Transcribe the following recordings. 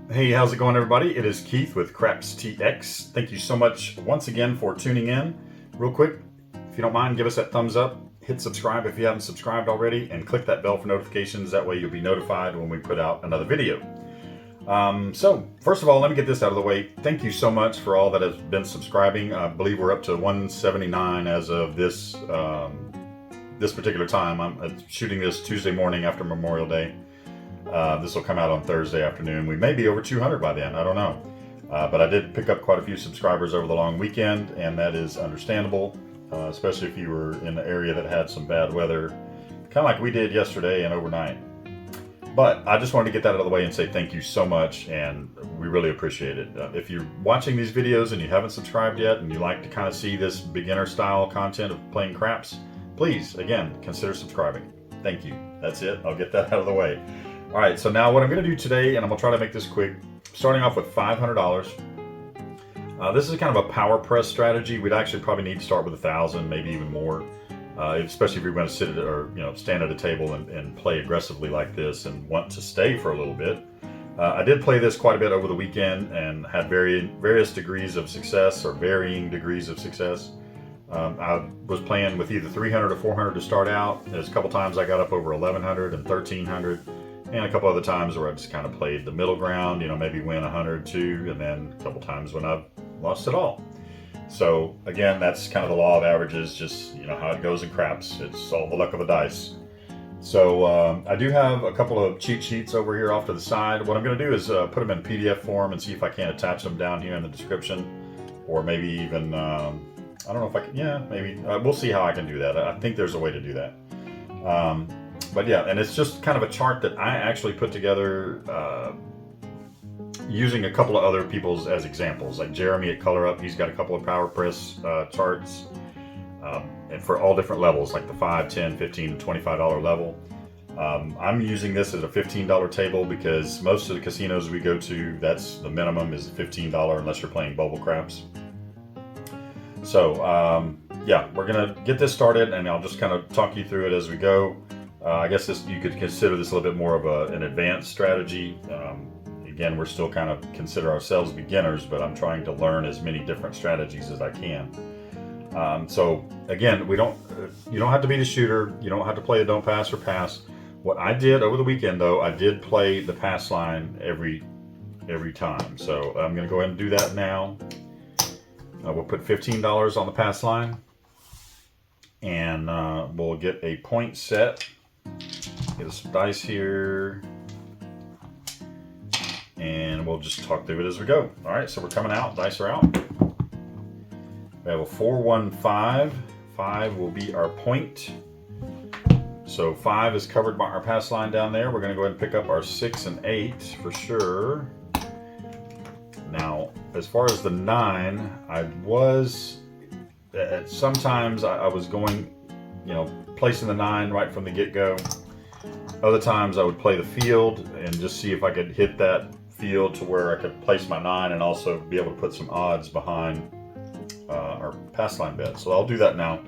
Hey, how's it going, everybody? It is Keith with Craps TX. Thank you so much once again for tuning in. Real quick, if you don't mind, give us that thumbs up, hit subscribe if you haven't subscribed already, and click that bell for notifications. That way you'll be notified when we put out another video. So, first of all, let me get this out of the way. Thank you so much for all that has been subscribing. I believe we're up to 179 as of this particular time. I'm shooting this Tuesday morning after Memorial Day. This will come out on Thursday afternoon. We may be over 200 by then, I don't know. But I did pick up quite a few subscribers over the long weekend, and that is understandable, especially if you were in the area that had some bad weather, kind of like we did yesterday and overnight. But I just wanted to get that out of the way and say thank you so much, and we really appreciate it. If you're watching these videos and you haven't subscribed yet, and you like to kind of see this beginner style content of playing craps, please, again, consider subscribing. Thank you. That's it. I'll get that out of the way. All right, so now what I'm going to do today, and I'm going to try to make this quick, starting off with $500. This is kind of a power press strategy. We'd actually probably need to start with 1,000, maybe even more, especially if you're going to sit at, or stand at a table and play aggressively like this and want to stay for a little bit. I did play this quite a bit over the weekend and had various degrees of success, or varying degrees of success. I was playing with either 300 or 400 to start out. There's a couple times I got up over 1,100 and 1,300. And a couple other times where I just kind of played the middle ground, maybe win 100, 2, and then a couple times when I've lost it all. So again, that's kind of the law of averages, just how it goes in craps. It's all the luck of the dice. So I do have a couple of cheat sheets over here off to the side. What I'm going to do is put them in PDF form and see if I can attach them down here in the description, or maybe even, I don't know if I can, maybe, we'll see how I can do that. I think there's a way to do that. But yeah, and it's just kind of a chart that I actually put together using a couple of other people's as examples. Like Jeremy at Color Up, he's got a couple of power press charts, and for all different levels, like the $5, $10, $15, and $25 level. I'm using this as a $15 table because most of the casinos we go to, that's the minimum is $15 unless you're playing bubble craps. So yeah, we're gonna get this started, and I'll just kind of talk you through it as we go. I guess you could consider this a little bit more of an advanced strategy. Again, we're still kind of consider ourselves beginners, but I'm trying to learn as many different strategies as I can. So again, you don't have to be the shooter. You don't have to play the don't pass or pass. What I did over the weekend, though, I did play the pass line every time. So I'm going to go ahead and do that now. We'll put $15 on the pass line, and we'll get a point set. Get some dice here, and we'll just talk through it as we go. All right, so we're coming out. Dice are out. We have a 4, 1, 5. 5 will be our point. So 5 is covered by our pass line down there. We're going to go ahead and pick up our 6 and 8 for sure. Now, as far as the 9, I was sometimes I was going, placing the 9 right from the get-go. Other times I would play the field and just see if I could hit that field to where I could place my 9 and also be able to put some odds behind our pass line bet. So I'll do that now,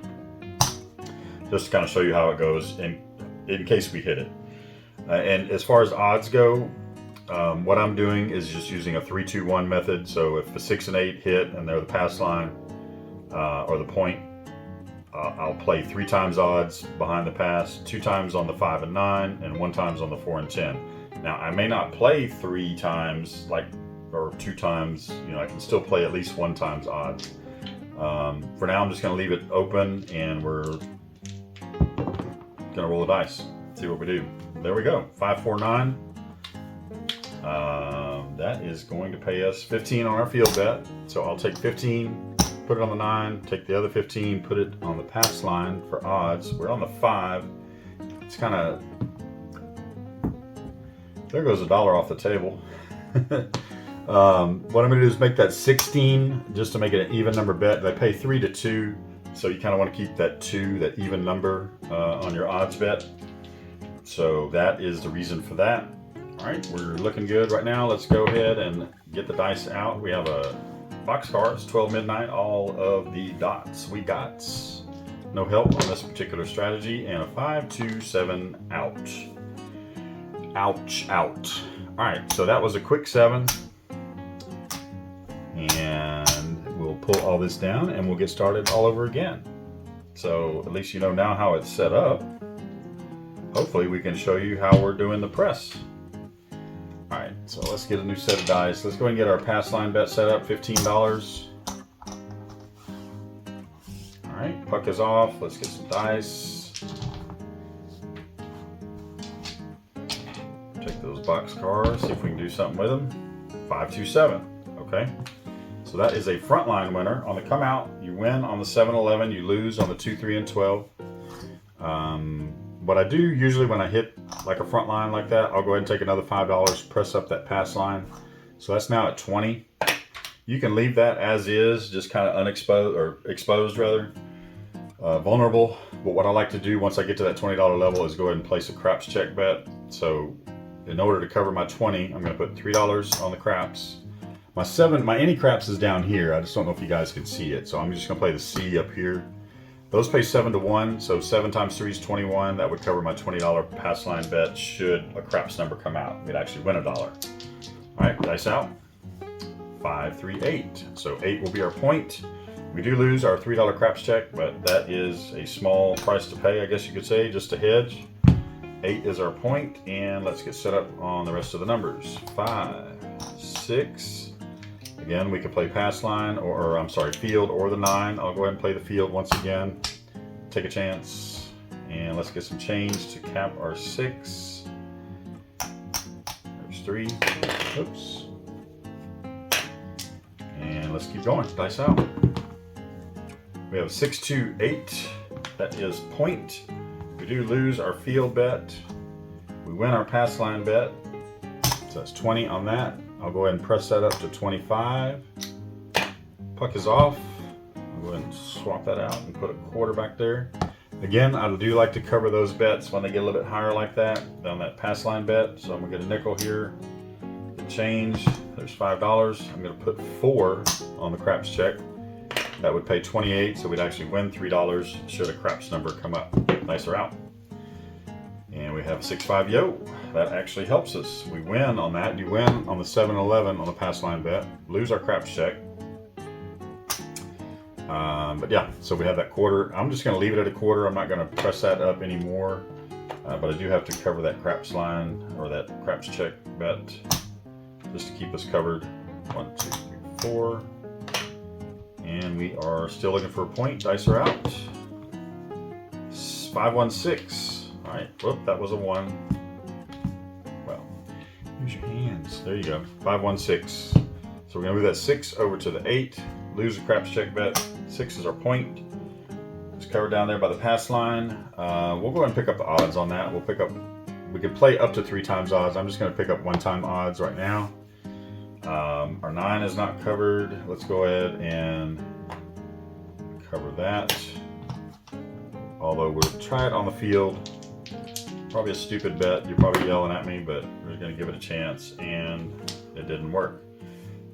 just to kind of show you how it goes in case we hit it. And as far as odds go, what I'm doing is just using a 3-2-1 method. So if the 6 and 8 hit and they're the pass line or the point, I'll play 3 times odds behind the pass, 2 times on the 5 and 9, and 1 times on the 4 and 10. Now I may not play 3 times, or 2 times. I can still play at least 1 times odds. For now, I'm just going to leave it open, and we're going to roll the dice. See what we do. There we go. 5, 4, 9. That is going to pay us 15 on our field bet. So I'll take 15. Put it on the 9, take the other 15, put it on the pass line for odds. We're on the 5. It's kind of, there goes $1 off the table. What I'm going to do is make that 16 just to make it an even number bet. They pay 3 to 2, so you kind of want to keep that 2, that even number on your odds bet. So that is the reason for that. All right, we're looking good right now. Let's go ahead and get the dice out. We have a boxcar. It's 12 midnight. All of the dots we got. No help on this particular strategy, and a 5, 2, 7 out. Ouch, out. right, so that was a quick 7. And we'll pull all this down and we'll get started all over again. So at least you know now how it's set up. Hopefully we can show you how we're doing the press. All right, so let's get a new set of dice. Let's go ahead and get our pass line bet set up, $15. All right, puck is off. Let's get some dice. Take those box cars, see if we can do something with them. 5, 2, 7, okay. So that is a front line winner. On the come out, you win on the 7, 11, you lose on the 2, 3, and 12. What I do usually when I hit like a front line like that, I'll go ahead and take another $5, press up that pass line. So that's now at 20. You can leave that as is, just kind of unexposed, or exposed rather, vulnerable. But what I like to do once I get to that $20 level is go ahead and place a craps check bet. So in order to cover my 20, I'm going to put $3 on the craps. My 7, my any craps is down here. I just don't know if you guys can see it. So I'm just going to play the C up here. Those pay 7 to 1, so 7 times 3 is 21. That would cover my $20 pass line bet should a craps number come out. We'd actually win $1. All right, dice out. 5, 3, 8. So 8 will be our point. We do lose our $3 craps check, but that is a small price to pay, I guess you could say, just to hedge. 8 is our point, and let's get set up on the rest of the numbers. 5, 6. Again, we could play pass line, or I'm sorry, field, or the 9. I'll go ahead and play the field once again. Take a chance, and let's get some change to cap our 6. There's 3. Oops. And let's keep going. Dice out. We have a 6, 2, 8. That is point. We do lose our field bet. We win our pass line bet. So that's 20 on that. I'll go ahead and press that up to 25. Puck is off. I'll go ahead and swap that out and put a quarter back there. Again, I do like to cover those bets when they get a little bit higher like that, on that pass line bet. So I'm gonna get a nickel here. The change, there's $5. I'm gonna put 4 on the craps check. That would pay 28, so we'd actually win $3 should a craps number come up. Dice are out. And we have a 6, 5, yo. That actually helps us. We win on that. You win on the 7, 11 on the pass line bet. Lose our craps check. But yeah, so we have that quarter. I'm just going to leave it at a quarter. I'm not going to press that up anymore. But I do have to cover that craps line, or that craps check bet, just to keep us covered. 1, 2, 3, 4. And we are still looking for a point. Dice are out. 5, 1, 6. All right, whoop, that was a 1. Well, use your hands. There you go. 5, 1, 6. So we're gonna move that 6 over to the 8. Lose the craps check bet. 6 is our point. It's covered down there by the pass line. We'll go ahead and pick up the odds on that. We could play up to 3 times odds. I'm just gonna pick up 1 time odds right now. Our 9 is not covered. Let's go ahead and cover that. Although we'll try it on the field. Probably a stupid bet. You're probably yelling at me, but we're going to give it a chance, and it didn't work.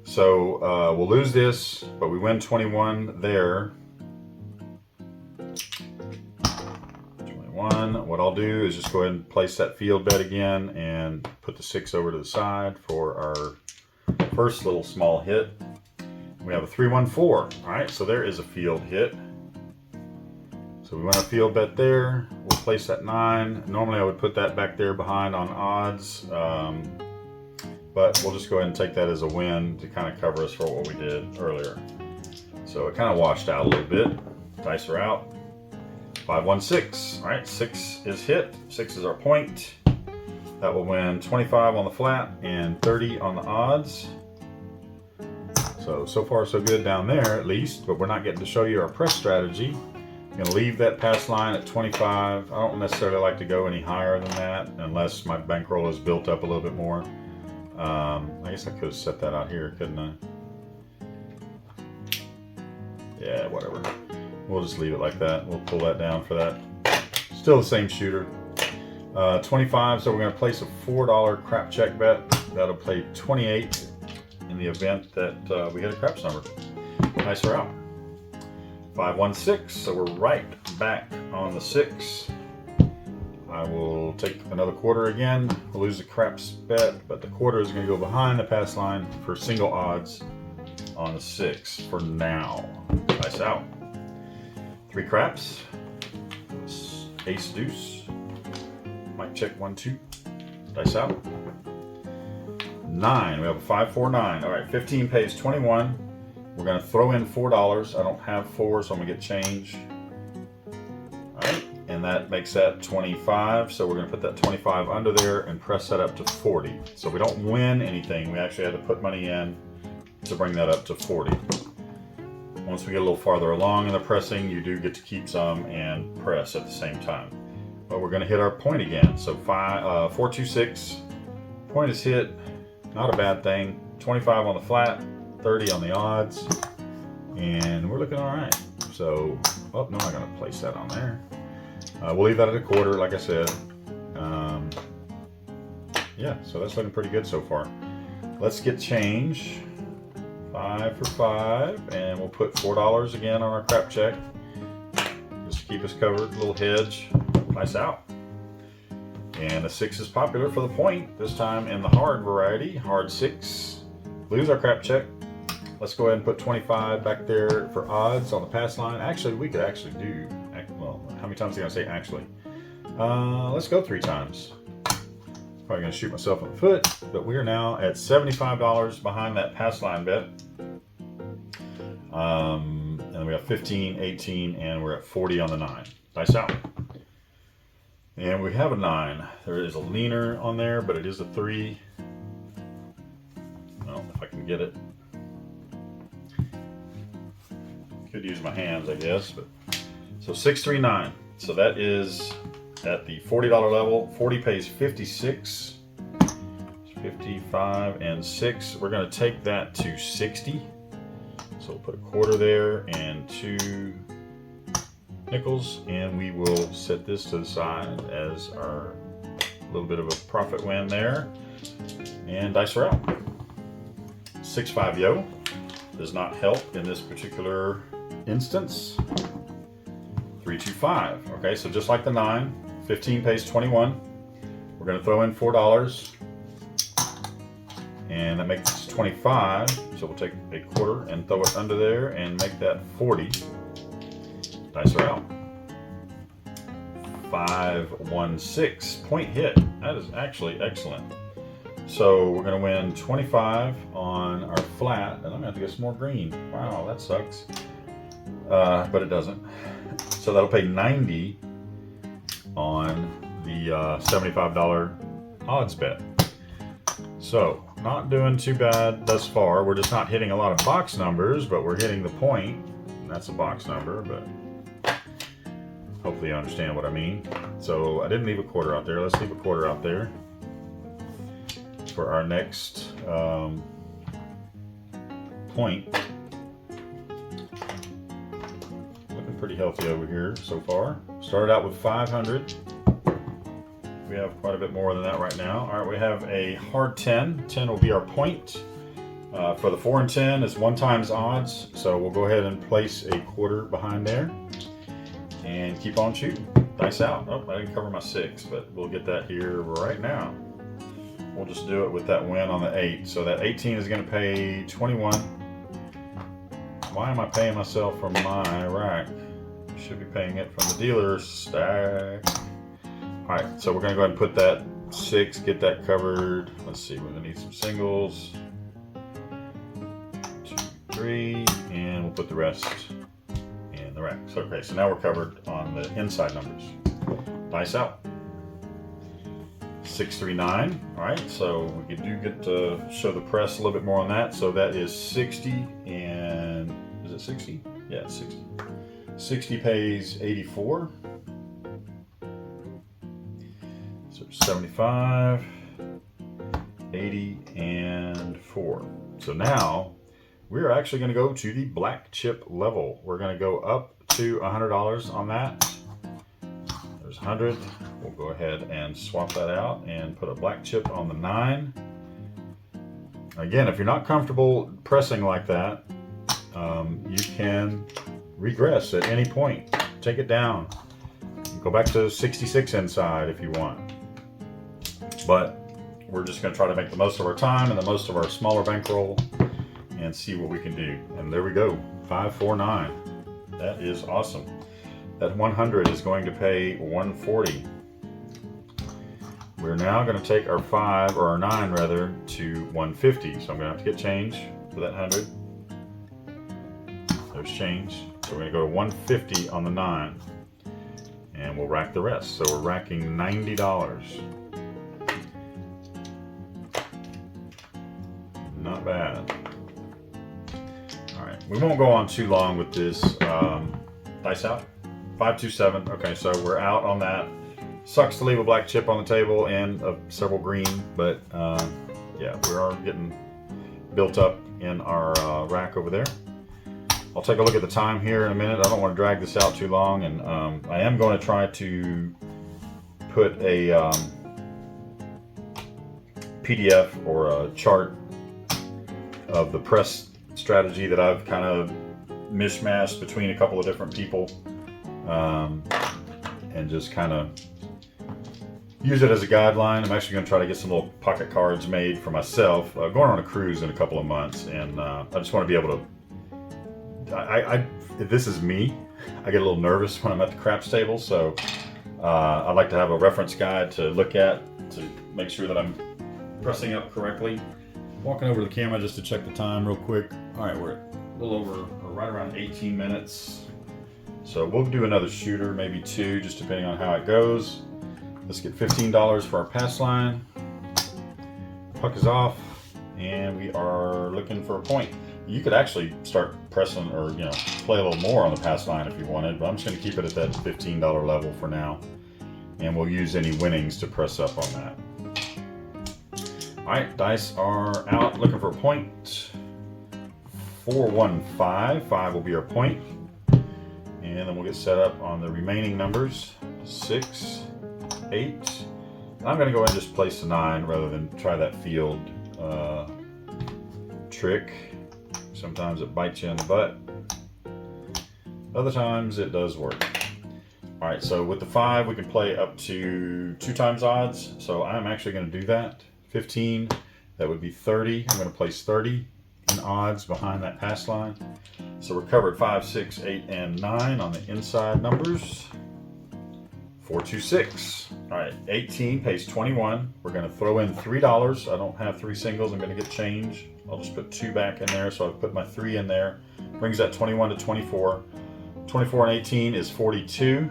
So we'll lose this, but we win 21 there. 21. What I'll do is just go ahead and place that field bet again and put the 6 over to the side for our first little small hit. We have a 3, 1, 4. All right, so there is a field hit. So we win a field bet there. We'll place that 9. Normally I would put that back there behind on odds, but we'll just go ahead and take that as a win to kind of cover us for what we did earlier. So it kind of washed out a little bit. Dice are out. 5, 1, 6. All right, 6 is hit. 6 is our point. That will win 25 on the flat and 30 on the odds. So far so good down there at least, but we're not getting to show you our press strategy. I'm going to leave that pass line at 25. I don't necessarily like to go any higher than that unless my bankroll is built up a little bit more. I guess I could have set that out here, couldn't I? Yeah, whatever. We'll just leave it like that. We'll pull that down for that. Still the same shooter. 25, so we're going to place a $4 crap check bet. That'll pay 28 in the event that we hit a craps number. Nice, we're out. 5, 1, 6, so we're right back on the 6. I will take another quarter again. We'll lose the craps bet, but the quarter is going to go behind the pass line for single odds on the 6 for now. Dice out. 3 craps. Ace deuce. Might check 1, 2. Dice out. 9. We have a 5, 4, 9. All right, 15 pays 21. We're going to throw in $4. I don't have 4, so I'm going to get change. All right, and that makes that 25. So we're going to put that 25 under there and press that up to 40. So we don't win anything. We actually had to put money in to bring that up to 40. Once we get a little farther along in the pressing, you do get to keep some and press at the same time. But we're going to hit our point again. So 4, 2, 6. Point is hit. Not a bad thing. 25 on the flat. 30 on the odds, and we're looking all right. So, oh no, I'm gonna place that on there. We'll leave that at a quarter, like I said. Yeah, so that's looking pretty good so far. Let's get change. 5 for 5, and we'll put $4 again on our crap check, just to keep us covered. A little hedge. Nice out. And the 6 is popular for the point. This time in the hard variety, hard 6. Lose our crap check. Let's go ahead and put 25 back there for odds on the pass line. Actually, we could actually do, well, how many times are you going to say actually? Let's go 3 times. Probably going to shoot myself in the foot, but we are now at $75 behind that pass line bet. And we have 15, 18, and we're at 40 on the 9. Dice out. And we have a 9. There is a leaner on there, but it is a 3. Well, if I can get it. Could use my hands, I guess, but so 6, 3, 9. So that is at the $40 level. 40 pays 56. 55 and 6. We're going to take that to 60. So we'll put a quarter there and 2 nickels, and we will set this to the side as our little bit of a profit win there. And dice are out. 6, 5 yo does not help in this particular instance. 3, 2, 5. Okay, so just like the 9, 15 pays 21. We're going to throw in $4, and that makes 25. So we'll take a quarter and throw it under there and make that 40. Dice are out. 5, 1, 6. Point hit. That is actually excellent. So we're going to win 25 on our flat, and I'm going to have to get some more green. Wow, that sucks. But it doesn't. So that'll pay 90 on the $75 odds bet. So not doing too bad thus far. We're just not hitting a lot of box numbers, but we're hitting the point. And that's a box number, but hopefully you understand what I mean. So I didn't leave a quarter out there. Let's leave a quarter out there for our next point. Looking pretty healthy over here so far. Started out with 500. We have quite a bit more than that right now. All right, we have a hard 10. 10 will be our point. For the 4 and 10 is 1 times odds. So we'll go ahead and place a quarter behind there and keep on shooting. Dice out. Oh, I didn't cover my 6, but we'll get that here right now. We'll just do it with that win on the 8. So that 18 is going to pay 21. Why am I paying myself from my rack? I should be paying it from the dealer's stack. All right, so we're going to go ahead and put that 6, get that covered. Let's see, we're going to need some singles. 2, 3, and we'll put the rest in the rack. So, okay, so now we're covered on the inside numbers. Dice out. 6, 3, 9. All right, so we do get to show the press a little bit more on that. So that is 60, and is it 60? Yeah, it's 60. 60 pays 84. So 75, 80, and 4. So now we're actually going to go to the black chip level. We're going to go up to $100 on that. There's 100. We'll go ahead and swap that out and put a black chip on the 9. Again, if you're not comfortable pressing like that, you can regress at any point. Take it down. Go back to 66 inside if you want. But we're just going to try to make the most of our time and the most of our smaller bankroll and see what we can do. And there we go, 549. That is awesome. That 100 is going to pay 140. We're now going to take our 5, or our 9 rather, to 150. So I'm going to have to get change for that 100. There's change. So we're going to go to 150 on the 9. And we'll rack the rest. So we're racking $90. Not bad. Alright, we won't go on too long with this dice out. 527. Okay, so we're out on that. Sucks to leave a black chip on the table and several green, but yeah, we are getting built up in our rack over there. I'll take a look at the time here in a minute. I don't want to drag this out too long, and I am going to try to put a PDF or a chart of the press strategy that I've kind of mishmashed between a couple of different people, and just kind of use it as a guideline. I'm actually going to try to get some little pocket cards made for myself. Going on a cruise in a couple of months, and I just want to be able to. If this is me, I get a little nervous when I'm at the craps table, so I like to have a reference guide to look at to make sure that I'm pressing up correctly. Walking over to the camera just to check the time real quick. All right, we're a little over, or right around 18 minutes. So we'll do another shooter, maybe 2, just depending on how it goes. Let's get $15 for our pass line. Puck is off, and we are looking for a point. You could actually start pressing, or play a little more on the pass line if you wanted, but I'm just going to keep it at that $15 level for now, and we'll use any winnings to press up on that. All right, dice are out, looking for a point. 415, 5 will be our point, and then we'll get set up on the remaining numbers. 6, 8, and I'm going to go ahead and just place the 9 rather than try that field trick. Sometimes it bites you in the butt. Other times it does work. All right, so with the 5, we can play up to 2 times odds. So I'm actually going to do that. 15, that would be 30. I'm going to place 30 in odds behind that pass line. So we're covered 5, 6, 8, and 9 on the inside numbers. 426. All right, 18 pays 21. We're going to throw in $3. I don't have 3 singles. I'm going to get change. I'll just put 2 back in there. So I've put my 3 in there. Brings that 21 to 24. 24 and 18 is 42.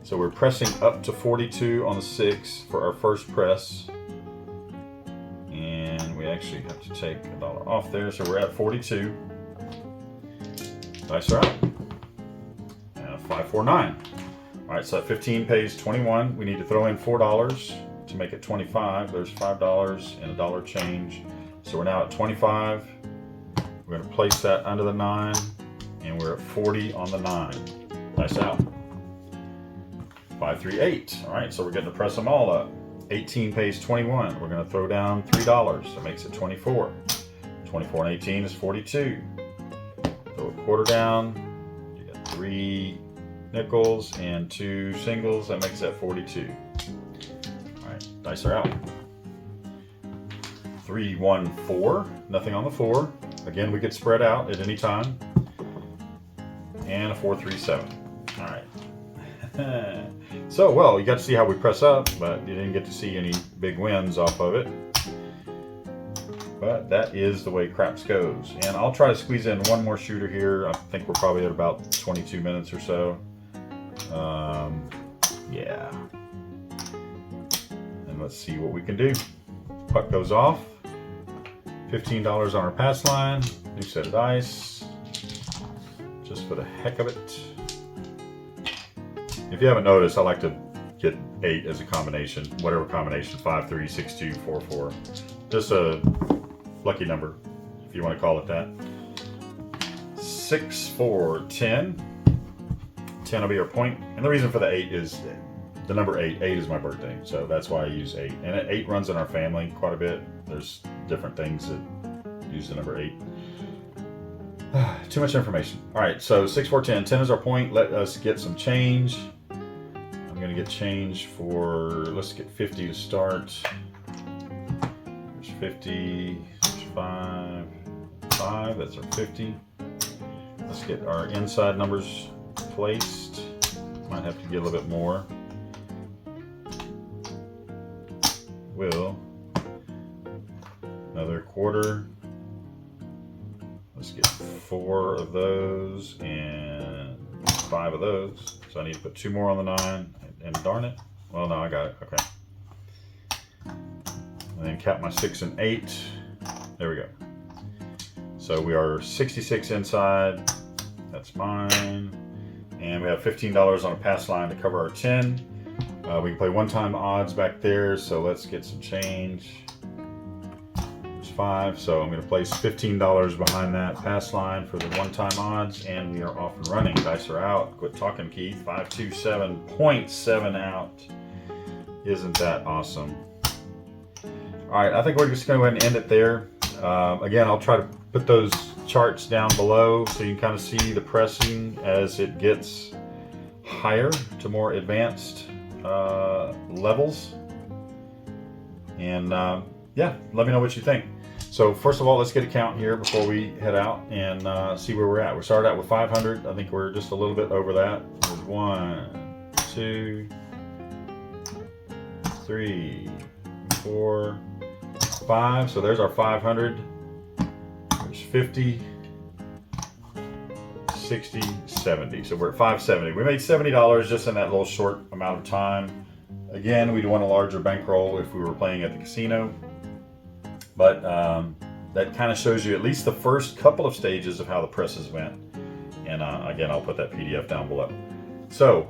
So we're pressing up to 42 on the 6 for our first press. And we actually have to take $1 off there. So we're at 42. Dice are out. And 549. All right, so that 15 pays 21. We need to throw in $4 to make it 25. There's $5 and $1 change. So we're now at 25. We're going to place that under the 9, and we're at 40 on the 9. Nice out. 538. All right, so we're getting to press them all up. 18 pays 21. We're going to throw down $3. That makes it 24. 24 and 18 is 42. Throw a quarter down. You got 3 nickels and 2 singles. That makes that 42. All right, dice are out. 3, 1, 4. Nothing on the 4. Again, we could spread out at any time. And a 4, 3, 7. All right. So, well, you got to see how we press up, but you didn't get to see any big wins off of it. But that is the way craps goes. And I'll try to squeeze in one more shooter here. I think we're probably at about 22 minutes or so. Yeah. And let's see what we can do. Puck goes off. $15 on our pass line. New set of dice. Just for the heck of it. If you haven't noticed, I like to get 8 as a combination. Whatever combination. 5, 3, 6, 2, 4, 4. Just a lucky number, if you want to call it that. 6, 4, 10. 10 will be our point. And the reason for the 8 is the number 8. 8 is my birthday, so that's why I use 8. And 8 runs in our family quite a bit. There's different things that use the number 8. Too much information. All right, so 6, 4, 10. 10 is our point. Let us get some change. get change for, let's get 50 to start. There's 50, there's 5, that's our 50. Let's get our inside numbers placed. Might have to get a little bit more. Will. Another quarter. Let's get 4 of those and 5 of those. So I need to put 2 more on the 9, and darn it. Well, no, I got it. Okay. And then cap my 6 and 8. There we go. So we are 66 inside. That's mine. And we have $15 on a pass line to cover our 10. We can play one-time odds back there, so let's get some change. There's 5, so I'm going to place $15 behind that pass line for the one-time odds, and we are off and running. Dice are out. Quit talking, Keith. 527.7 out. Isn't that awesome? All right, I think we're just going to go ahead and end it there. Again, I'll try to put those charts down below so you can kind of see the pressing as it gets higher to more advanced levels. And yeah, let me know what you think. So first of all, let's get a count here before we head out and see where we're at. We started out with 500. I think we're just a little bit over that. There's 1, 2, 3, 4, 5. So there's our 500. There's 50, 60, 70. So we're at 570. We made $70 just in that little short amount of time. Again, we'd want a larger bankroll if we were playing at the casino. But that kind of shows you at least the first couple of stages of how the presses went. And again, I'll put that PDF down below. So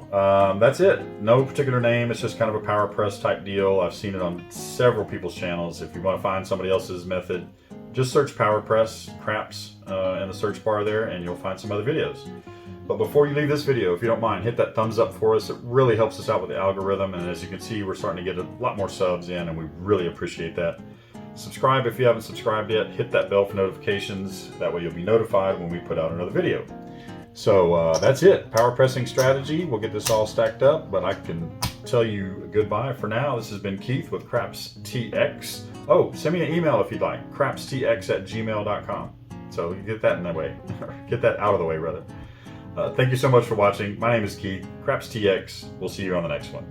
that's it. No particular name. It's just kind of a power press type deal. I've seen it on several people's channels. If you want to find somebody else's method, just search power press craps in the search bar there, and you'll find some other videos. But before you leave this video, if you don't mind, hit that thumbs up for us. It really helps us out with the algorithm. And as you can see, we're starting to get a lot more subs in, and we really appreciate that. Subscribe if you haven't subscribed yet. Hit that bell for notifications. That way you'll be notified when we put out another video. So that's it. Power pressing strategy. We'll get this all stacked up, but I can tell you goodbye for now. This has been Keith with CrapsTX. Oh, send me an email if you'd like. crapstx@gmail.com. So you get that in that way. Get that out of the way, rather. Thank you so much for watching. My name is Keith. CrapsTX. We'll see you on the next one.